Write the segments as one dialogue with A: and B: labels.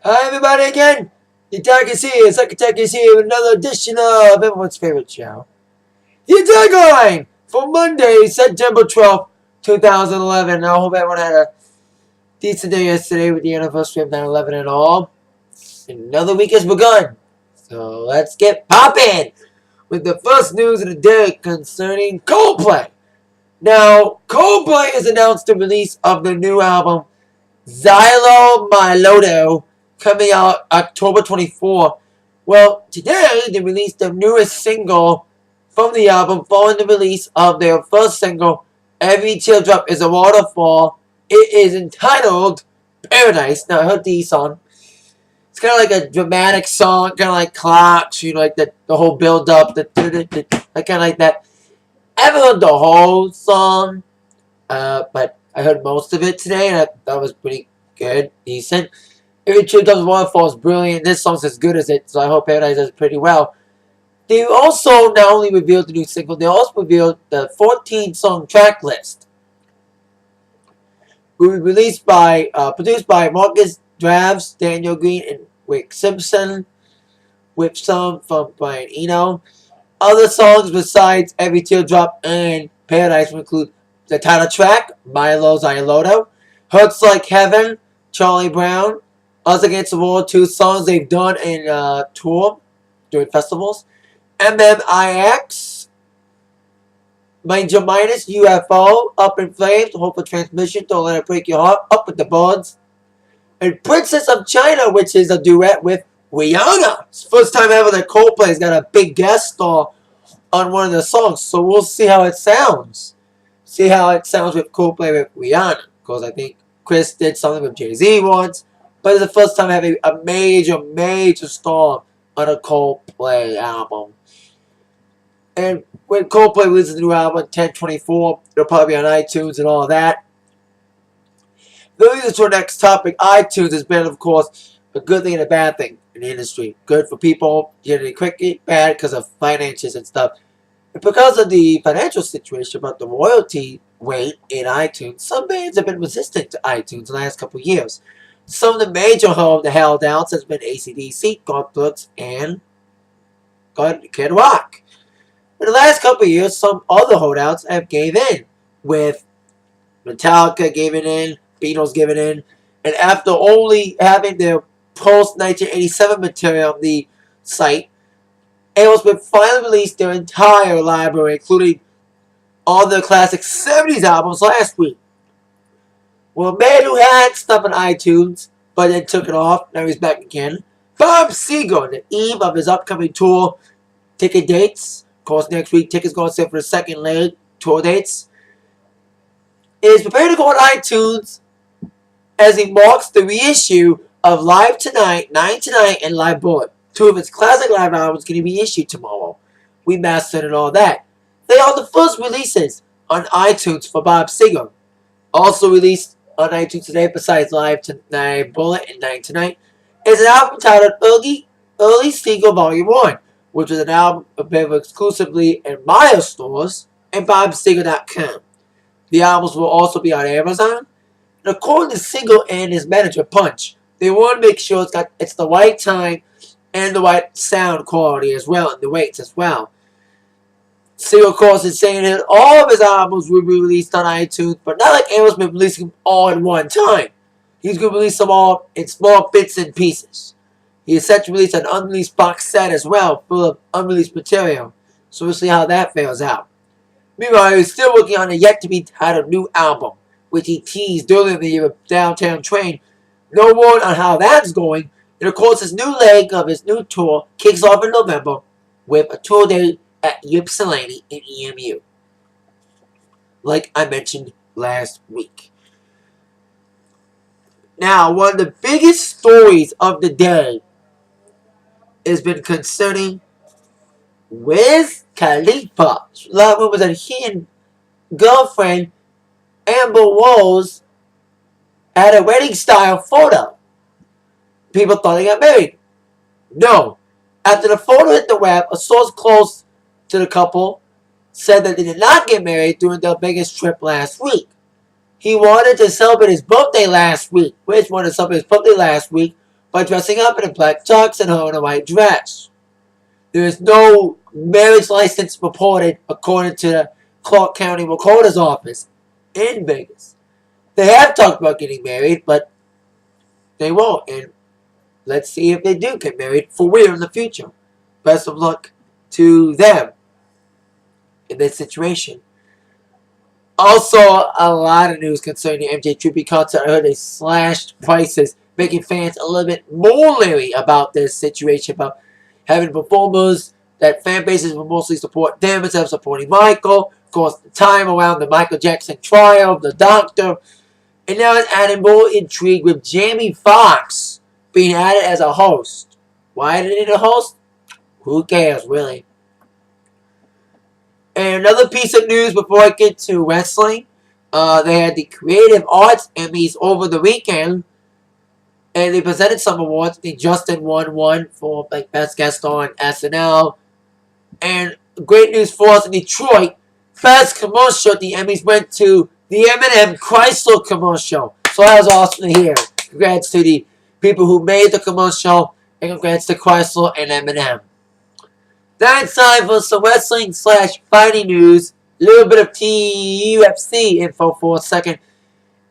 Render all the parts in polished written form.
A: Hi everybody again! The Attack is here, Attack is here with another edition of everyone's favorite show. The Atakline! For Monday, September 12th, 2011. I hope everyone had a decent day yesterday with the anniversary of 9/11 and all. Another week has begun. So let's get poppin' with the first news of the day concerning Coldplay. Now, Coldplay has announced the release of the new album Xylo Milodo, coming out October 24th. Well, today they released the newest single from the album following the release of their first single, Every Teardrop is a Waterfall. It is entitled Paradise. Now, I heard the song. It's kind of like a dramatic song, kind of like clocks, like the whole build up, like kind of like that. I haven't heard the whole song, but I heard most of it today, and I thought it was pretty good, decent. Every Trip Does Waterfall is brilliant. This song's as good as it, so I hope Paradise does pretty well. They also not only revealed the new single, they also revealed the 14-song track list. It was produced by Marcus Draves, Daniel Green, and Rick Simpson, with some from Brian Eno. Other songs besides Every Teardrop and Paradise will include the title track, Milo Xyloto, Hurts Like Heaven, Charlie Brown, Us Against the World, 2 songs they've done in tour during festivals, MMIX, Major Minus, UFO, Up in Flames, Hope for Transmission, Don't Let It Break Your Heart, Up with the Birds, and Princess of China, which is a duet with Rihanna. It's the first time ever that Coldplay's got a big guest star on one of the songs, so we'll see how it sounds. See how it sounds with Coldplay with Rihanna, because I think Chris did something with Jay-Z once, but it's the first time having a major star on a Coldplay album. And when Coldplay releases a new album, 10/24, it'll probably be on iTunes and all that. Moving to our next topic, iTunes has been, of course, a good thing and a bad thing in the industry. Good for people getting it quickly, bad because of finances and stuff. And because of the financial situation about the royalty rate in iTunes, some bands have been resistant to iTunes the last couple of years. Some of the major holdouts has been AC/DC, Godbrooks, and Kid Rock. In the last couple of years, some other holdouts have gave in, with Metallica giving in, Beatles giving in, and after only having their post-1987 material on the site, Aerosmith finally released their entire library, including all their classic 70s albums last week. Well, a man who had stuff on iTunes, but then took it off, now he's back again. Bob Seger, on the eve of his upcoming tour, ticket dates, of course next week, tickets going to sell for the second leg, tour dates, is prepared to go on iTunes as he marks the reissue of Live Tonight, 9 Tonight, and Live Bullet. 2 of its classic live albums going to be issued tomorrow. We mastered and all that. They are the first releases on iTunes for Bob Seger. Also released on iTunes today, besides Live Tonight, Bullet, and 9 Tonight, is an album titled Early Seger Volume 1, which is an album available exclusively in Maya stores and BobSeger.com. The albums will also be on Amazon. And according to Seger and his manager, Punch, they want to make sure it's the right time and the right sound quality as well, and the weights as well. Seger, of course, is saying that all of his albums will be released on iTunes, but not like Aerosmith releasing them all at one time. He's going to release them all in small bits and pieces. He is set to release an unreleased box set as well, full of unreleased material. So we'll see how that fails out. Meanwhile, he's still working on a yet-to-be-titled new album, which he teased earlier in the year with Downtown Train. No word on how that's going. And of course, his new leg of his new tour kicks off in November with a tour date at Ypsilanti in EMU, like I mentioned last week. Now, one of the biggest stories of the day has been concerning Wiz Khalifa. A lot of rumors that he and girlfriend Amber Rose had a wedding-style photo. People thought they got married. No. After the photo hit the web, a source close to the couple said that they did not get married during their biggest trip last week. He wanted to celebrate his birthday last week. Wiz wanted to celebrate his birthday last week, by dressing up in a black tux and her in a white dress. There is no marriage license reported according to the Clark County Recorder's Office in Vegas. They have talked about getting married, but they won't. And let's see if they do get married for real in the future. Best of luck to them in this situation. Also, a lot of news concerning the MJ Tribute concert. I heard they slashed prices, making fans a little bit more leery about this situation, about having performers that fan bases will mostly support them instead of supporting Michael. Of course, the time around the Michael Jackson trial, the doctor. And now it's adding more intrigue with Jamie Foxx being added as a host. Why did it a host? Who cares, really? And another piece of news before I get to wrestling. They had the Creative Arts Emmys over the weekend. And they presented some awards. I think Justin won one for like Best Guest on SNL. And great news for us in Detroit. Best commercial at the Emmys went to the M&M Chrysler commercial. So that was awesome to hear. Congrats to the people who made the commercial. And congrats to Chrysler and M&M. That's time for some wrestling / fighting news. A little bit of UFC info for a second.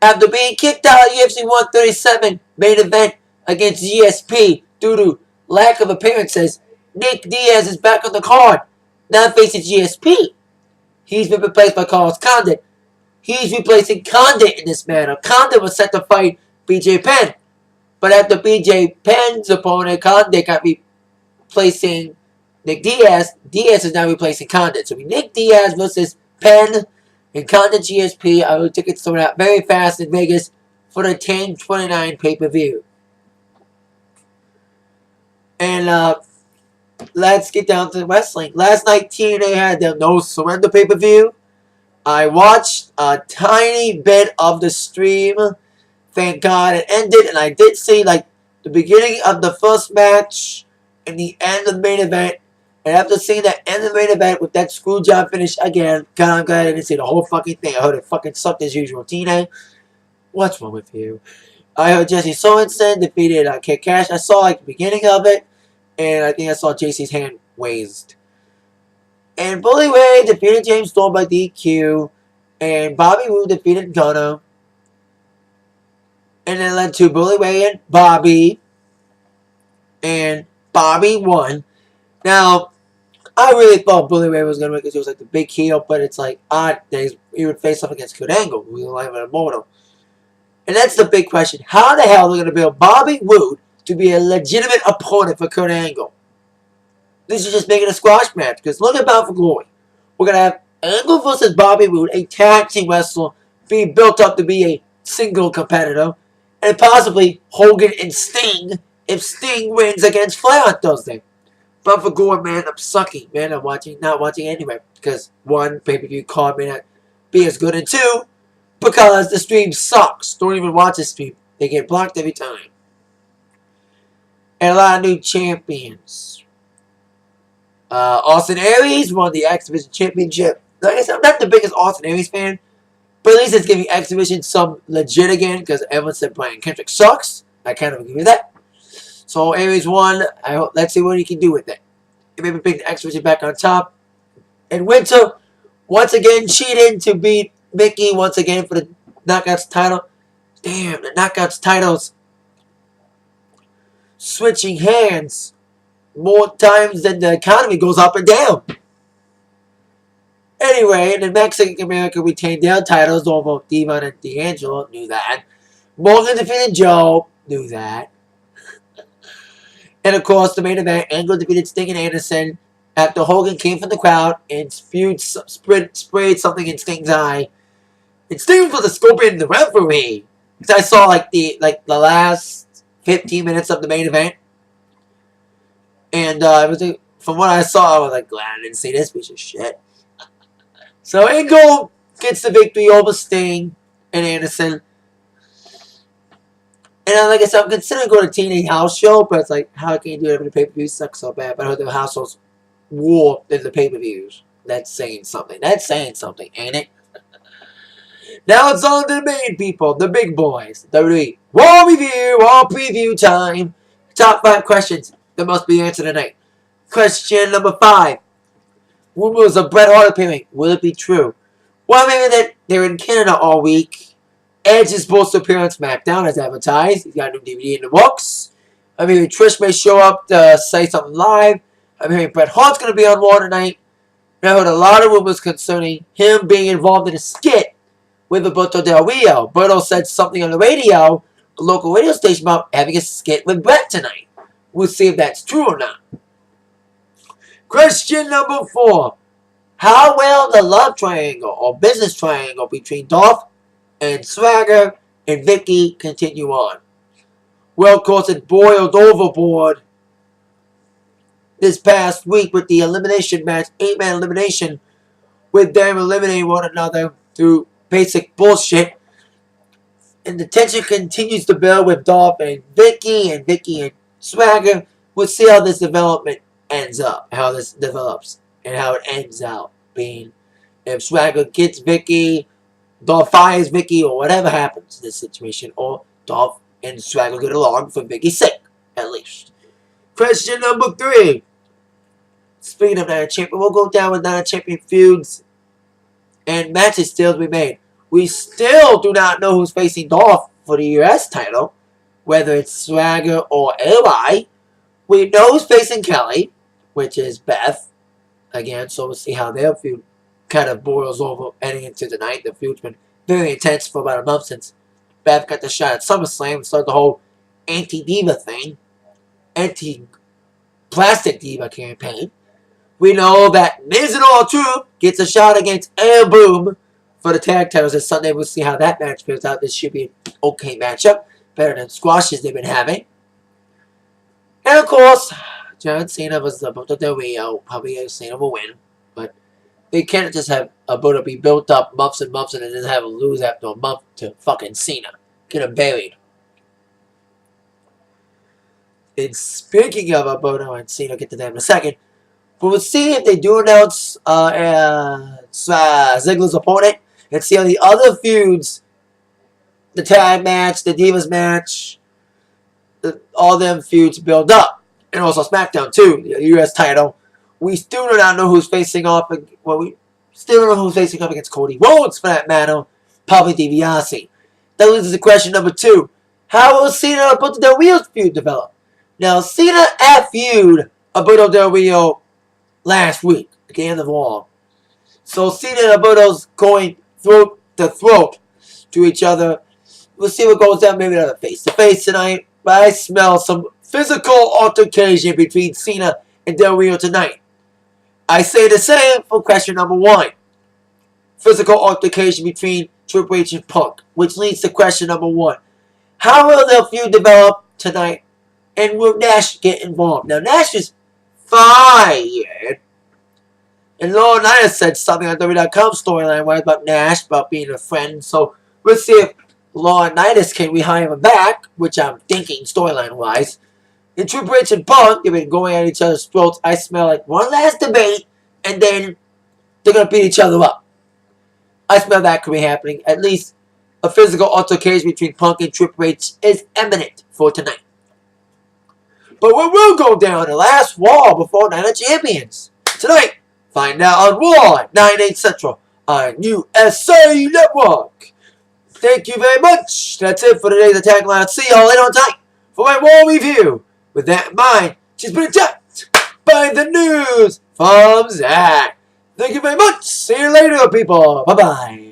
A: After being kicked out of UFC 137 main event against GSP due to lack of appearances, Nick Diaz is back on the card, now facing GSP. He's been replaced by Carlos Condit. He's replacing Condit in this manner. Condit was set to fight BJ Penn, but after BJ Penn's opponent Condit got replacing Nick Diaz, Diaz is now replacing Condit. So Nick Diaz versus Penn and Condit GSP. I will tickets sold out very fast in Vegas for the 10/29 pay-per-view. And let's get down to wrestling. Last night, TNA had their No Surrender pay-per-view. I watched a tiny bit of the stream. Thank God it ended. And I did see like the beginning of the first match and the end of the main event. And after seeing that end of the main event with that screw job finish again, God, I'm glad I didn't see the whole fucking thing. I heard it fucking sucked as usual. TNA, what's wrong with you? I heard Jesse Sorensen defeated Kid Cash. I saw like the beginning of it. And I think I saw JC's hand raised. And Bully Ray defeated James Storm by DQ. And Bobby Roode defeated Gunner. And then led to Bully Ray and Bobby. And Bobby won. Now, I really thought Bully Ray was going to win because he was like the big heel. But it's like odd that he would face off against Kurt Angle, who was alive and immortal. And that's the big question. How the hell are they going to build Bobby Roode to be a legitimate opponent for Kurt Angle? This is just making a squash match. Because look at Bound for Glory. We're going to have Angle versus Bobby Roode, a tag team wrestler, being built up to be a single competitor. And possibly Hogan and Sting if Sting wins against Flair on Thursday. Bound for Glory, man, I'm sucking. Man, I'm not watching anyway. Because one, pay-per-view card may not be as good. And two, because the stream sucks. Don't even watch the stream. They get blocked every time. And a lot of new champions. Austin Aries won the X Division Championship. Like I said, I'm not the biggest Austin Aries fan, but at least it's giving X Division some legit again because everyone said Brian Kendrick sucks. I kind of agree with that. So Aries won. Let's see what he can do with it. He maybe bring the X Division back on top. And Winter once again cheated to beat Mickey once again for the Knockouts title. Damn, the Knockouts titles switching hands more times than the economy goes up and down. Anyway, the Mexican American retained their titles over Devon and D'Angelo. Knew that. Morgan defeated Joe. Knew that. And of course, the main event, Angle defeated Sting and Anderson after Hogan came from the crowd and sprayed something in Sting's eye. And Sting was the Scorpion, the referee. Because I saw like the last 15 minutes of the main event. And it was from what I saw, I was like, glad I didn't see this piece of shit. So Angle gets the victory over Sting and Anderson. And like I said, I'm considering going to TNA House Show, but it's like, how can you do it when the pay-per-views suck so bad? But I heard the house shows war than the pay-per-views. That's saying something. That's saying something, ain't it? Now it's on to the main people, the big boys. WWE Raw review, Raw preview time. Top 5 questions that must be answered tonight. Question number 5. Rumors of Bret Hart appearing. Will it be true? Well, maybe that they're in Canada all week. Edge is supposed to appear on SmackDown as advertised. He's got a new DVD in the books. I'm hearing Trish may show up to say something live. I'm hearing Bret Hart's going to be on Raw tonight. I heard a lot of rumors concerning him being involved in a skit with Roberto Del Rio. Berto said something on the radio, a local radio station, about having a skit with Bret tonight. We'll see if that's true or not. Question number 4. How will the love triangle or business triangle between Dolph and Swagger and Vicky continue on? Well, of course, it boiled overboard this past week with the elimination match, 8-man elimination, with them eliminating one another through basic bullshit. And the tension continues to build with Dolph and Vicky and Swagger. We'll see how this development ends up, how this develops, and how it ends out being. If Swagger gets Vicky, Dolph fires Vicky, or whatever happens in this situation, or Dolph and Swagger get along for Vicky's sake, at least. Question number 3. Speaking of Night of Champion, we'll go down with Night of Champion feuds and matches still to be made. We still do not know who's facing Dolph for the US title, whether it's Swagger or LI. We know who's facing Kelly, which is Beth. Again, so we'll see how their feud kind of boils over heading into tonight. The feud's been very intense for about a month since Beth got the shot at SummerSlam and started the whole anti-diva thing. Anti-plastic diva campaign. We know that Miz and R-Truth gets a shot against Air Boom for the tag titles this Sunday. We'll see how that match plays out. This should be an okay matchup. Better than squashes they've been having. And of course, John Cena versus Alberto Del Rio. Probably Cena will win. But they can't just have Alberto be built up months and months and then have him lose after a month to fucking Cena. Get him buried. And speaking of Alberto and Cena, get to that in a second. But we'll see if they do announce Ziggler's opponent and see how the other feuds, the tag match, the Divas match, all them feuds build up. And also SmackDown too, the US title. We still do not know who's facing off. Well, we still don't know who's facing up against Cody Rhodes for that matter. Probably DiBiase. That leads us to question number 2. How will Cena and Alberto Del Rio's feud develop? Now, Cena feud Alberto Del Rio last week at the end of Raw. So Cena and Alberto's going throat to throat to each other. We'll see what goes down. Maybe not face to face tonight. But I smell some physical altercation between Cena and Del Rio tonight. I say the same for question number 1. Physical altercation between Triple H and Punk. Which leads to question number 1. How will their feud develop tonight? And will Nash get involved? Now Nash is fired. And Laurinaitis said something on WWE.com storyline wise about Nash, about being a friend. So we'll see if Laurinaitis can rehire him back, which I'm thinking storyline wise. And Triple H and Punk, they've been going at each other's throats. I smell like one last debate, and then they're going to beat each other up. I smell that could be happening. At least a physical altercation between Punk and Triple H is imminent for tonight. But we will go down the last Raw before Night of Champions. Tonight, find out on Raw at 9, 8 Central on USA Network. Thank you very much. That's it for today's Atakline. See y'all later on tonight for my Raw review. With that in mind, she's been attacked by the news from Zach. Thank you very much. See you later, people. Bye-bye.